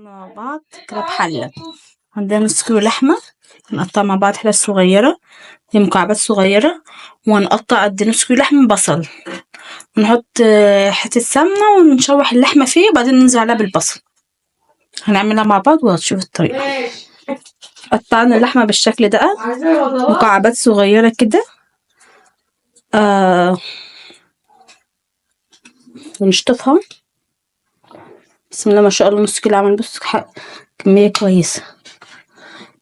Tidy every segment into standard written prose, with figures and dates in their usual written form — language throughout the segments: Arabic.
مع بعض كباب حلة. عندنا نص كيلو لحمة هنقطع مع بعض حتت صغيرة، هي مكعبات صغيرة، وهنقطع قد نص كيلو لحمة بصل، ونحط حتة سمنة ونشوح اللحمة فيه، وبعدين ننزل عليها بالبصل. هنعملها مع بعض وهتشوف الطريقة. قطعنا اللحمة بالشكل ده مكعبات صغيرة كده، ونشطفها. بسم الله ما شاء الله، نص كيلو عمل بص كمية كويسة.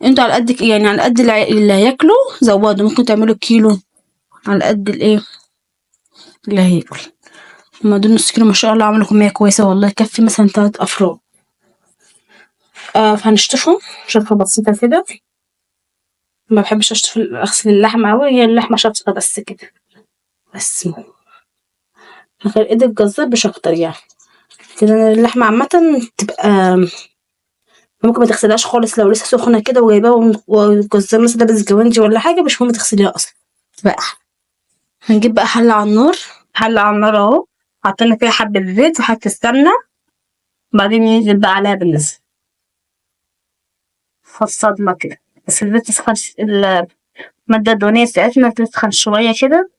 انتوا على قد يعني على قد اللي هياكلوا زودوا، ممكن تعملوا كيلو على قد الايه اللي هياكل. هما دول نص كيلو ما شاء الله، عملوا كمية كويسة والله، يكفي مثلا 3 أفراد. فهنشطفهم شطفة بسيطة كده، ما بحبش اغسل اللحمة اوي، هي اللحمة شطفة بس كده بس، من غير ايد الجزار مش اكتر يعني كده. اللحمة عامة تبقى ممكن ما تغسلهاش خالص لو لسه سخنة كده وجايباها والجزار مثلا لابس جوانتي ولا حاجة، مش مهم تغسليها اصلا بقى. هنجيب بقى حلة على النار، حلة على النار اهو، حطينا فيها حبة زيت وحبة السمنة، وبعدين ينزل بقى عليها بالنسبة فالصدمة كده، بس الزيت تسخن، المادة الدهنية بتاعتنا تسخن شوية كده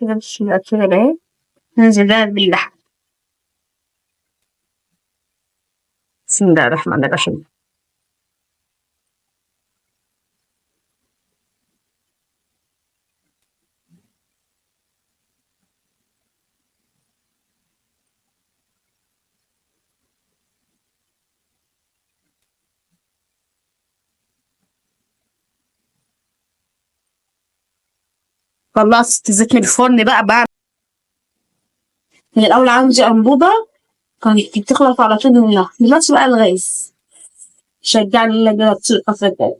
كده مش كده اهي. ننزل بقى باللحم، بسم الله الرحمن الرحيم. خلصت الزيت من الفرن بقى. من الأول عندي أنبوبة كانت بتخلط على طول منها، دلوقتي بقى الغاز شجعني إن أنا أطير الفترة الجاية.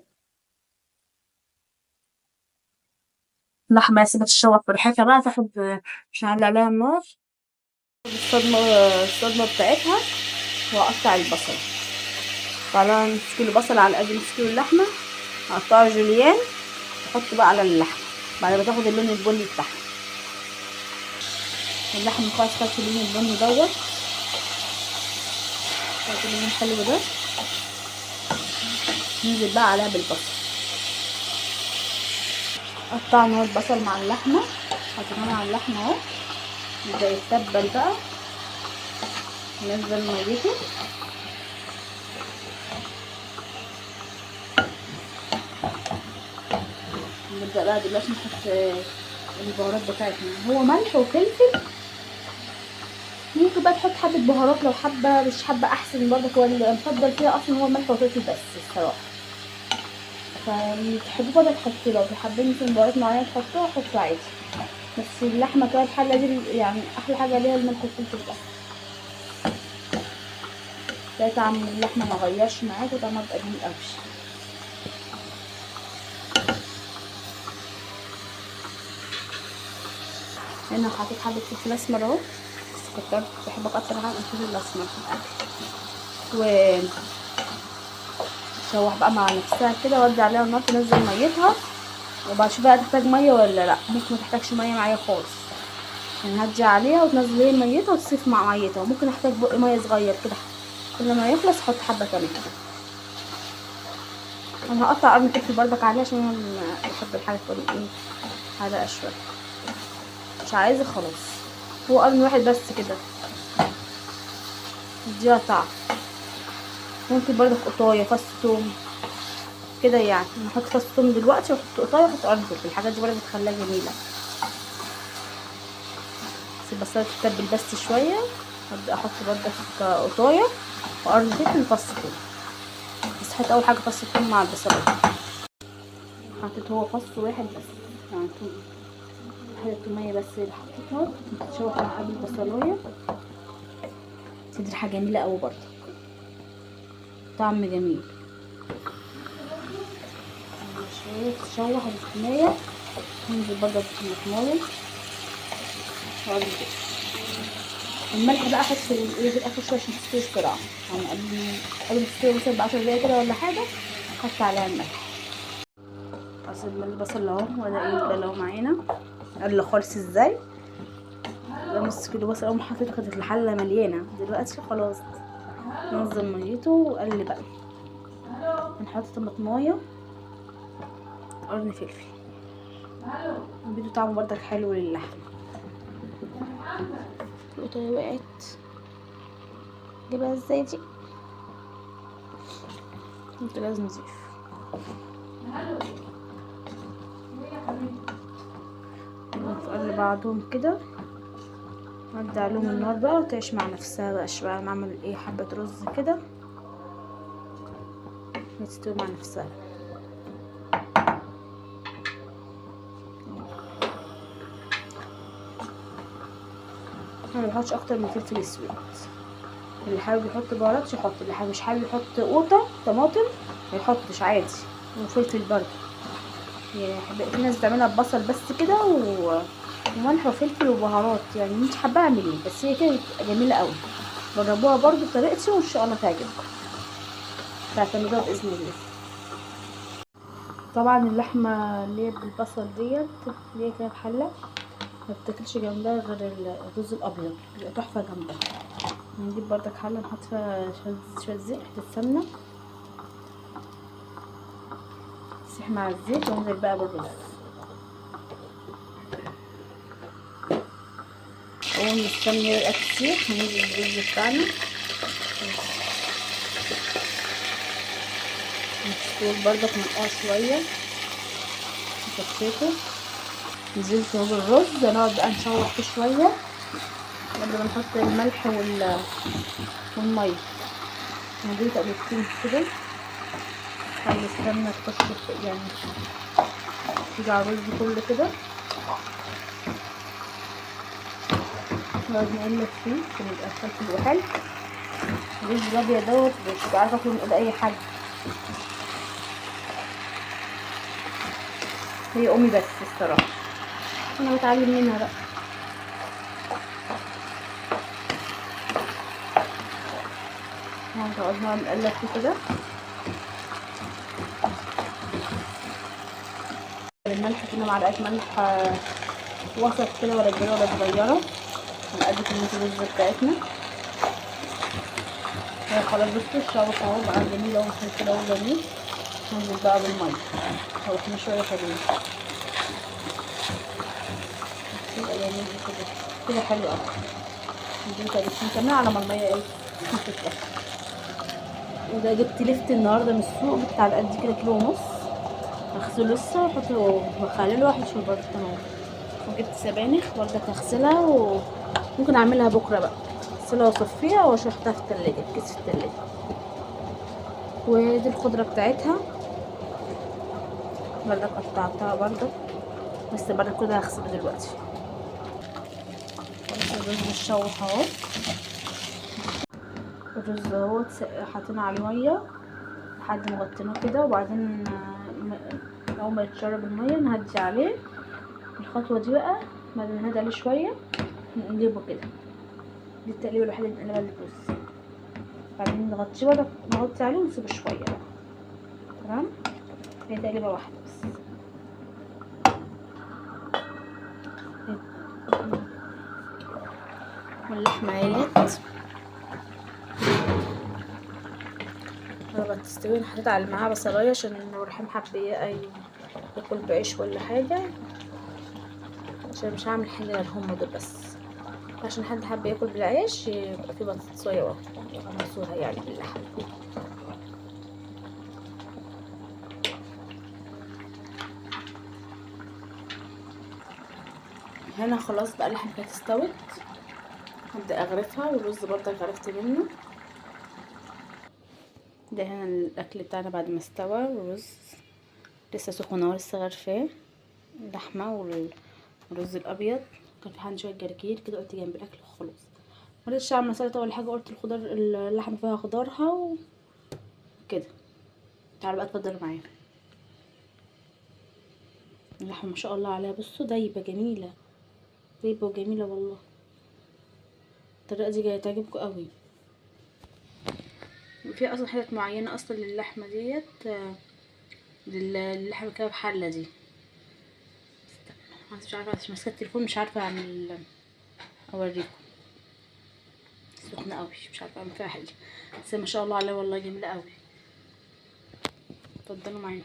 اللحمة سيبها تتشوح براحتها بقى، تاخد مش هعلي عليها النار. الصدمة بتاعتها، وأقطع البصل. طبعا نص كيلو بصل على قد نص كيلو اللحمة، هقطعه جوليان، أحطه بقى على اللحمة بعد ما تاخد اللون البني بتاعها. اللحمة خلاص خدت اللون البني دوت، خدت اللون الحلو ده، ننزل بقى عليها بالبصل. قطعنا البصل مع اللحمة، حطيناه مع اللحمة اهو، يبدأ يتبل بقى، ننزل ميته. نبدأ بقى دلوقتي نحط البهارات بتاعتنا، هو ملح وفلفل. ممكن بقى تحط حبة بهارات لو حابة، مش حابة احسن برضك، هو المفضل فيها اصلا هو الملح والفلفل بس الصراحة. فبتحبوا بقى تحطوا، لو حابين مثلا بهارات معينة تحطوها حطوا عادي، بس اللحمة كده الحلة دي يعني احلى حاجة ليها الملح والفلفل بس. تلاقي طعم اللحمة مغيرش معاكوا، طعمها بيبقى جميل اوي. هنا حطيت حبة فلفل اسمر اهو، بس كترت، بحب اكتر حاجة الفلفل الاسمر في الاكل. تشوح بقى مع نفسها كده، وادي عليها النار تنزل ميتها، وبعد شويه بقى تحتاج ميه ولا لا، ممكن ما تحتاجش ميه معايا خالص، يعني هدي عليها وتنزل هي ميتها وتصيف مع ميتها، وممكن احتاج بق ميه صغير كده، كل ما يخلص احط حبه كمان. انا هقطع قرن فلفل بردك عليها عشان انا بحب الحاجه تكون ايه حادقه شويه، مش عايزه خلاص، هو قرن واحد بس كده اديها طعم. ممكن بردك قطايه، فص ثوم كده، يعني نحط فص ثوم دلوقتي واحط قطايه واحط قرن فلفل، الحاجات دي برضه بتخليها جميله. البصله تتبل بس شويه، هبدا احط بردك قطايه وقرن فلفل وفص ثوم، بس حط اول حاجه فص ثوم مع البصله. حطيت هو فص واحد بس، يعني واحده توميه بس اللي حطيتها، تتشوح مع قبل البصلايه، تدي ريحه جميله قوي برضه، طعم جميل. شويه تشوح التوميه، ننزل برضه بالطماطمايه وقبل كده الملح بقى احط في الاخر شويه عشان تستوي بسرعه، يعني قبل ما تستوي مثلا ب10 دقايق كده ولا حاجه، احط عليها الملح. اصل البصل اهو ولا ايه ده لو معانا قل خالص ازاي، ده نص كيلو بصل اقوم حطيته، كانت الحله مليانه، دلوقتي خلاص ننزل ميته وقلب بقى. هنحط طماطمايه قرن فلفل، بيدوا طعم بردك حلو للحم. القطه وقعت، جيبها ازاي دي؟ انت لازم نضيف. في قلب بعضهم كده، هدي عليهم النار بقى وتعيش مع نفسها بقى. شويه نعمل ايه، حبه رز كده تستوي مع نفسها. انا مبحطش اكتر من فلفل اسود. اللي حابب يحط بهارات يحط، اللي حابب مش حابب يحط قوطه طماطم ما يحطش عادي، وفلفل برضه. يعني في ناس بتعملها ببصل بس كده وملح وفلفل وبهارات، يعني انت حابه اعمليه، بس هي كده بتبقى جميله قوي. جربوها برضه بطريقتي وان شاء الله تعجبكم، تعتمدوها باذن الله. طبعا اللحمه اللي هي بالبصل ديت اللي هي كده بحله، ما بتاكلش جنبها غير الرز الابيض، بيبقى تحفه جنبها. نجيب بردك حله نحط فيها شويه زيت، حته سمنه تسيح مع الزيت، وننزل بقى بالرز. اول ما السمنه بدات تسيح هننزل بالرز بتاعنا، نسيبه بردك منقوع شويه، نصفيته، نزلت هو بالرز. هنقعد بقى نشوح فيه شويه قبل ما نحط الملح والميه. نديله تقليبتين كده، خلي السمنه تخش يعني تيجي على الرز كله كده. نقعد نقلب فيه عشان يبقى الفلفل وحلو. الرز الابيض دوت مش بعرف اكله من ايد اي حد، هي امي بس الصراحه، انا بتعلم منها بقى. هنقعد نقلب فيه كده. الملح كنا معلقه ملح وسط كده، ولا كبيره ولا صغيره، على قد كميه الرز بتاعتنا. خلاص بصوا الشبكه اهو بقى جميل اهو كده وجميل. ننزل بقى بالميه، شوحنا شويه حلوين يبقى جميل كده كده حلو قوي. نديله تقليبتين كمان على ما الميه ايه تفتح. وده جبت لفت النهارده من السوق بتاع قد كده كيلو ونص، هغسله لسه واحطه بخلله واحد شوربه تمام. وجبت سبانخ برضك هغسلها وممكن اعملها بكره بقى، اغسلها واصفيها واحطها في التلاجة في كيس في التلاجة. ودي الخضره بتاعتها برضك قطعتها برضك، بس برضك كده هغسله دلوقتي. الرز متشوح اهو، الرز اهو حطينا عليه ميه لحد ما غطيناه كده، وبعدين اول ما يتشرب الميه نهدي عليه. الخطوه دي بقى بعد ما نهدي عليه شويه نقلبه كده. دي التقليبه الوحيده اللي بنقلبها للرز. بعدين نغطيه برضه، نغطي عليه ونسيبه شويه بقى. تمام، هي تقليبه واحده بس. واللحمه اهيت قربت تستوي. انا حطيت على معاها بصلايه عشان لو ريحان حبيه ياكل بعيش ولا حاجه، عشان مش هعمل حاجه غير هما دول بس. عشان حد حب ياكل بالعيش يبقى في بطاطسايه اهو يغمسوها يعني باللحمه. هنا خلاص بقى اللحمه كانت استوت، هبدا اغرفها. والرز برضه غرفت منه. ده هنا الاكل بتاعنا بعد ما استوى. الرز لسه سخن اهو، لسه غرفاه اللحمه والرز الابيض. كان في عندي شويه جرجير كده، قلت جنب الاكل خلاص مرضتش اعمل سلطه ولا حاجه، قلت الخضار اللحمه فيها خضارها وكده. تعالوا بقى اتفضلوا معايا. اللحمه ما شاء الله عليها، بصوا دايبه جميله، دايبه وجميله والله. الطريقه دي جايه تعجبكم قوي. في اصلا حاجات معينه اصلا للحمه ديت، للحمه كده بحله دي. مش عارفه، مش ماسكه التليفون، مش عارفه اعمل اوريكم. سخنة قوي، مش عارفة اعمل فيها حاجة، بس ما شاء الله عليها والله جميلة قوي. اتفضلوا معانا.